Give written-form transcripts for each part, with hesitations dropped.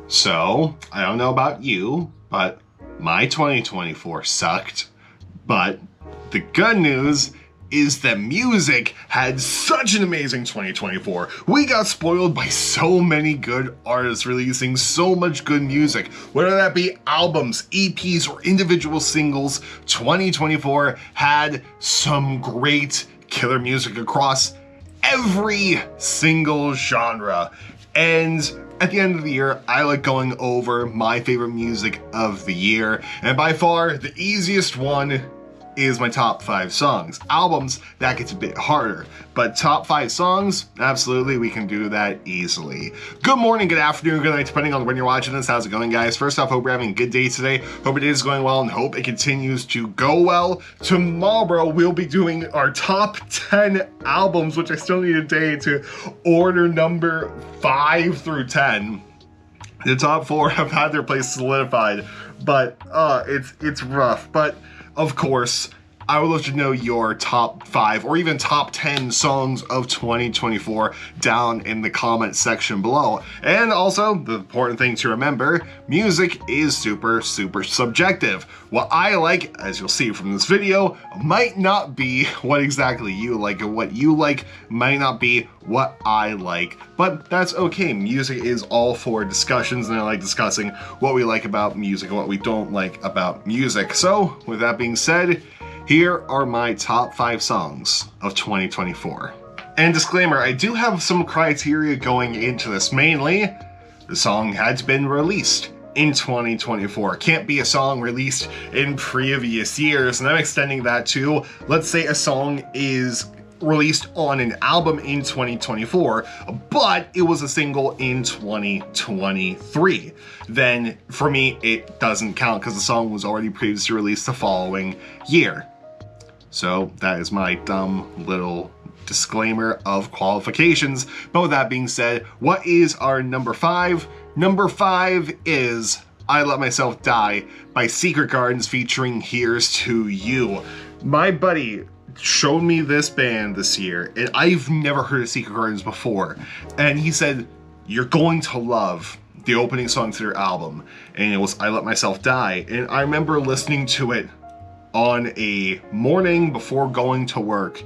So, I don't know about you, but my 2024 sucked. But the good news is that music had such an amazing 2024. We got spoiled by so many good artists releasing so much good music, whether that be albums, EPs, or individual singles. 2024 had some great killer music across every single genre. And at the end of the year, I like going over my favorite music of the year. And by far, the easiest one is my top 5 songs. Albums, that gets a bit harder, but top 5 songs, absolutely, we can do that easily. Good morning, good afternoon, good night, depending on when you're watching this. How's it going, guys? First off, hope you're having a good day today. Hope it is going well and hope it continues to go well. Tomorrow, we'll be doing our top 10 albums, which I still need a day to order number 5 through 10. The top 4 have had their place solidified, but it's rough. But of course, I would love to know your top 5 or even top 10 songs of 2024 down in the comment section below. And also, the important thing to remember, music is super subjective. What I like, as you'll see from this video, might not be what exactly you like, and what you like might not be what I like. But that's okay. Music is all for discussions, and I like discussing what we like about music and what we don't like about music. So, with that being said, here are my top 5 songs of 2024. And disclaimer, I do have some criteria going into this. Mainly, the song had been released in 2024. It can't be a song released in previous years, and I'm extending that to, let's say a song is released on an album in 2024, but it was a single in 2023. Then, for me, it doesn't count because the song was already previously released the following year. So that is my dumb little disclaimer of qualifications. But with that being said, what is our number 5? Number 5 is I Let Myself Die by Secret Gardens featuring Here's to You. My buddy showed me this band this year, and I've never heard of Secret Gardens before. And he said, you're going to love the opening song to their album. And it was I Let Myself Die. And I remember listening to it on a morning before going to work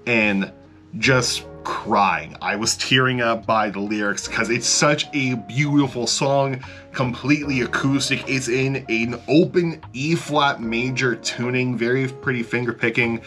and just crying. I was tearing up by the lyrics because it's such a beautiful song, completely acoustic. It's in an open E-flat major tuning, very pretty finger picking,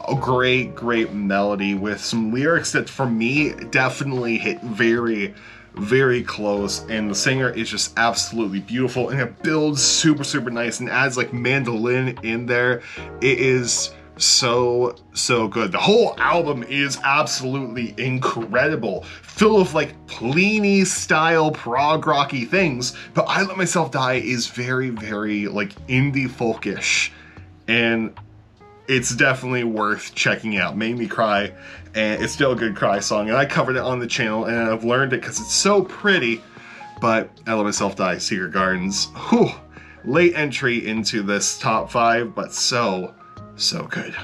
a great melody with some lyrics that for me definitely hit very close, and the singer is just absolutely beautiful, and it builds super nice and adds like mandolin in there. It is so good. The whole album is absolutely incredible, full of like Pliny style prog rocky things, but I Let Myself Die is very like indie folkish, and it's definitely worth checking out. Made me cry, and it's still a good cry song, and I covered it on the channel, and I've learned it because it's so pretty. But I Let Myself Die, Secret Gardens, whew, late entry into this top 5, but so good.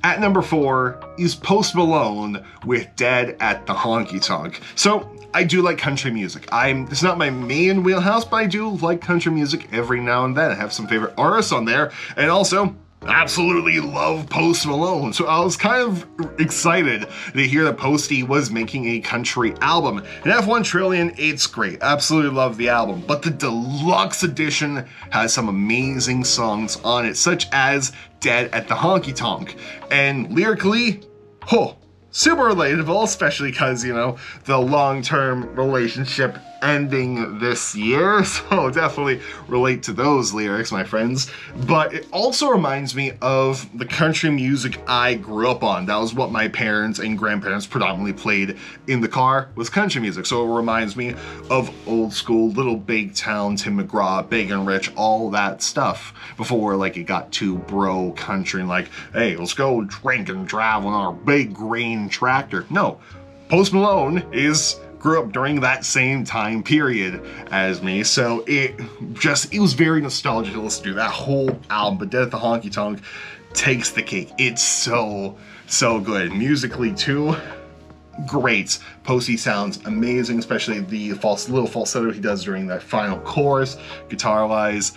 At number 4 is Post Malone with Dead at the Honky Tonk. So I do like country music. It's not my main wheelhouse, but I do like country music every now and then. I have some favorite artists on there, and also absolutely love Post Malone. So I was kind of excited to hear that Posty was making a country album. And F1 Trillion, it's great. Absolutely love the album. But the deluxe edition has some amazing songs on it, such as Dead at the Honky Tonk. And lyrically, super relatable, especially because, you know, the long-term relationship ending this year, so definitely relate to those lyrics, my friends. But it also reminds me of the country music I grew up on. That was what my parents and grandparents predominantly played in the car, was country music. So it reminds me of old school, Little Big Town, Tim McGraw, Big and Rich, all that stuff, before like it got too bro country and like, hey, let's go drink and drive on our big green tractor. No, Post Malone grew up during that same time period as me, so it was very nostalgic to listen to that whole album. But Dead at the Honky Tonk takes the cake. It's so good musically too. great. Posey sounds amazing, especially the little falsetto he does during that final chorus, guitar-wise.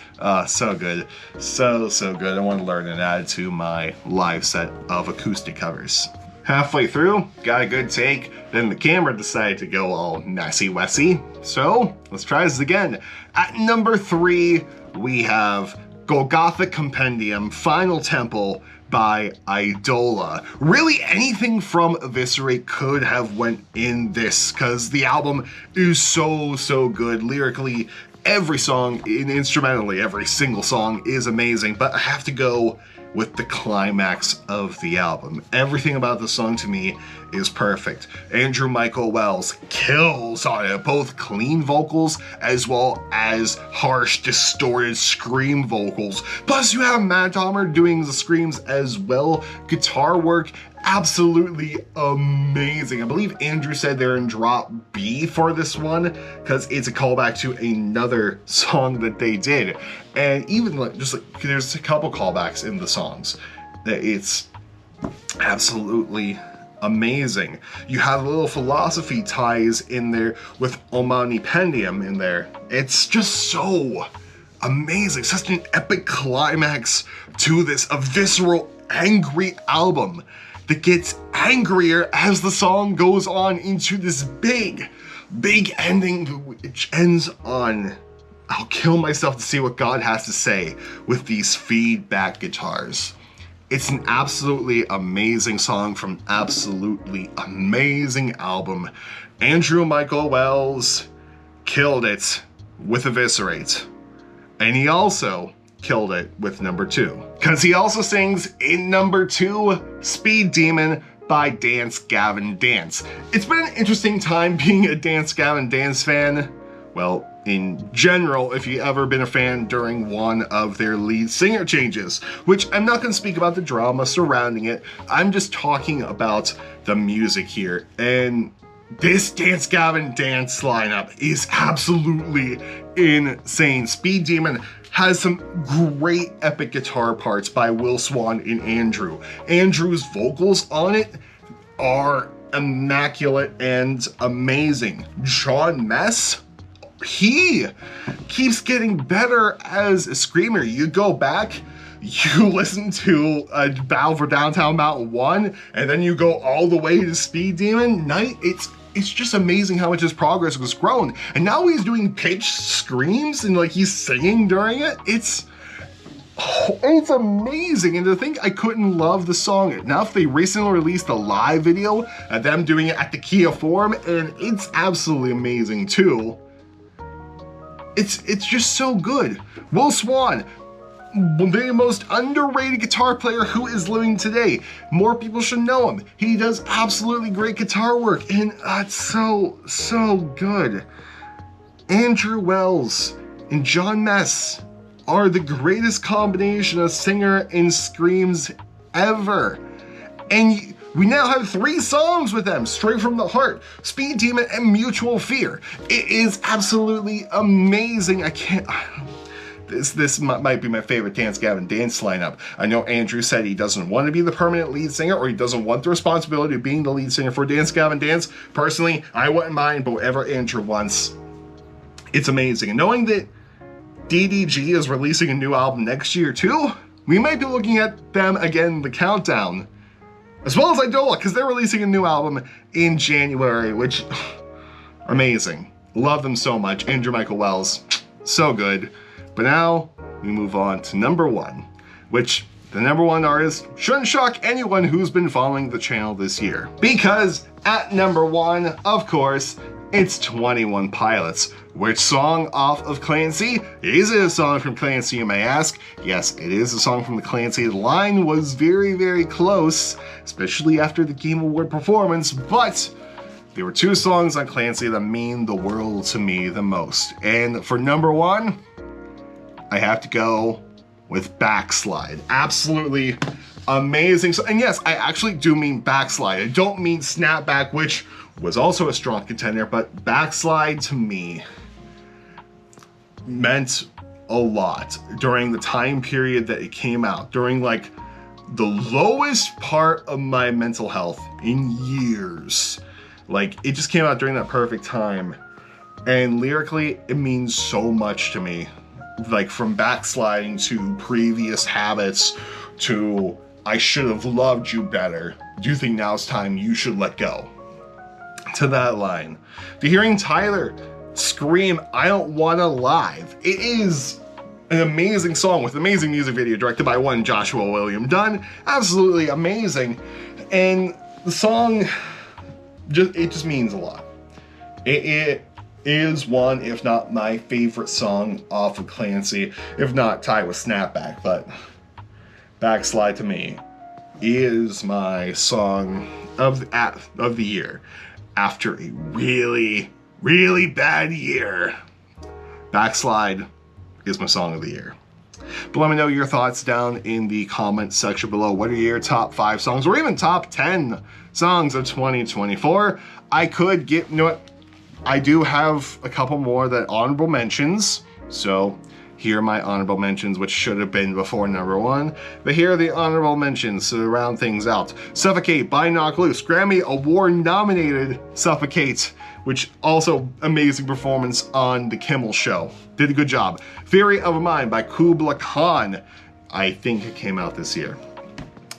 So good. So good. I want to learn and add to my live set of acoustic covers. Halfway through, got a good take, then the camera decided to go all messy-wessy. So, let's try this again. At number 3, we have Golgotha Compendium, Final Temple by Idola. Really, anything from Eviscerate could have went in this, because the album is so good. Lyrically, every song, and instrumentally, every single song is amazing, but I have to go with the climax of the album. Everything about the song to me is perfect. Andrew Michael Wells kills on it, both clean vocals as well as harsh, distorted scream vocals. Plus you have Matt Dahmer doing the screams as well. Guitar work, absolutely amazing. I believe Andrew said they're in drop B for this one because it's a callback to another song that they did. And even there's a couple callbacks in the songs that it's absolutely amazing. You have little philosophy ties in there with Omnipendium in there. It's just so amazing. Such an epic climax to this, a visceral, angry album that gets angrier as the song goes on into this big ending, which ends on "I'll kill myself to see what God has to say" with these feedback guitars. It's an absolutely amazing song from absolutely amazing album. Andrew Michael Wells killed it with Eviscerate. And he also killed it with number 2. Because he also sings in number 2, Speed Demon by Dance Gavin Dance. It's been an interesting time being a Dance Gavin Dance fan. Well, in general, if you've ever been a fan during one of their lead singer changes, which I'm not going to speak about the drama surrounding it. I'm just talking about the music here. And this Dance Gavin Dance lineup is absolutely insane. Speed Demon has some great epic guitar parts by Will Swan and Andrew. Andrew's vocals on it are immaculate and amazing. John Mess, he keeps getting better as a screamer. You go back, you listen to Battle for Downtown Mountain 1, and then you go all the way to Speed Demon Night. It's just amazing how much his progress was grown. And now he's doing pitched screams and like he's singing during it. It's amazing. And to think I couldn't love the song enough, they recently released a live video of them doing it at the Kia Forum, and it's absolutely amazing too. It's just so good. Will Swan, the most underrated guitar player who is living today. More people should know him. He does absolutely great guitar work, and it's so good. Andrew Wells and John Mess are the greatest combination of singer and screams ever. And we now have 3 songs with them, straight from the heart: Speed Demon and Mutual Fear. It is absolutely amazing. This might be my favorite Dance Gavin Dance lineup. I know Andrew said he doesn't want to be the permanent lead singer, or he doesn't want the responsibility of being the lead singer for Dance Gavin Dance. Personally, I wouldn't mind, but whatever Andrew wants, it's amazing. And knowing that DDG is releasing a new album next year too, we might be looking at them again in the countdown. As well as Idola, because they're releasing a new album in January, which, amazing. Love them so much. Andrew Michael Wells, so good. But now, we move on to number 1, which the number 1 artist shouldn't shock anyone who's been following the channel this year. Because at number 1, of course, it's 21 Pilots. Which song off of Clancy? Is it a song from Clancy, you may ask? Yes, it is a song from the Clancy. The line was very close, especially after the Game Award performance, but there were 2 songs on Clancy that mean the world to me the most. And for number 1, I have to go with Backslide. Absolutely amazing. So, and yes, I actually do mean Backslide. I don't mean Snapback, which was also a strong contender, but Backslide to me meant a lot during the time period that it came out, during like the lowest part of my mental health in years. Like, it just came out during that perfect time. And lyrically, it means so much to me. Like, from backsliding to previous habits to I should have loved you better. Do you think now's time you should let go? To that line. To hearing Tyler scream, I don't wanna live. It is an amazing song with amazing music video directed by one Joshua William Dunn. Absolutely amazing. And the song, it just means a lot. It is one, if not my favorite song off of Clancy, if not tied with Snapback, but Backslide to me is my song of the year. After a really, really bad year, Backslide is my song of the year. But let me know your thoughts down in the comment section below. What are your top 5 songs or even top 10 songs of 2024? I could get, you know what? I do have a couple more that honorable mentions. So here are my honorable mentions, which should have been before number 1. But here are the honorable mentions to round things out. Suffocate by Knock Loose. Grammy Award nominated Suffocate, which also amazing performance on The Kimmel Show. Did a good job. Theory of a Mind by Kubla Khan. I think it came out this year.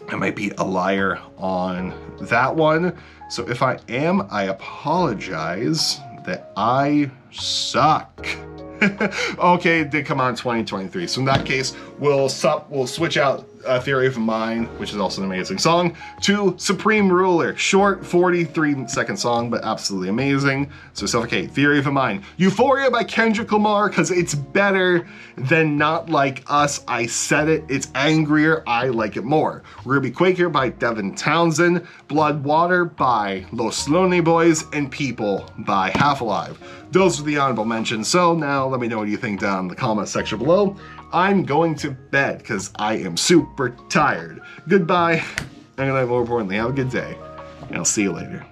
I might be a liar on that one. So if I am, I apologize that I suck. Okay, it did come out in 2023. So in that case, we'll switch out Theory of a Mind, which is also an amazing song, to Supreme Ruler. Short, 43-second song, but absolutely amazing. So Suffocate, Theory of a Mind. Euphoria by Kendrick Lamar, because it's better than Not Like Us. I said it. It's angrier. I like it more. Ruby Quaker by Devin Townsend. Blood Water by Los Lonely Boys. And People by Half Alive. Those are the honorable mentions. So now let me know what you think down in the comment section below. I'm going to bed because I am super tired. Goodbye, and more importantly, have a good day, and I'll see you later.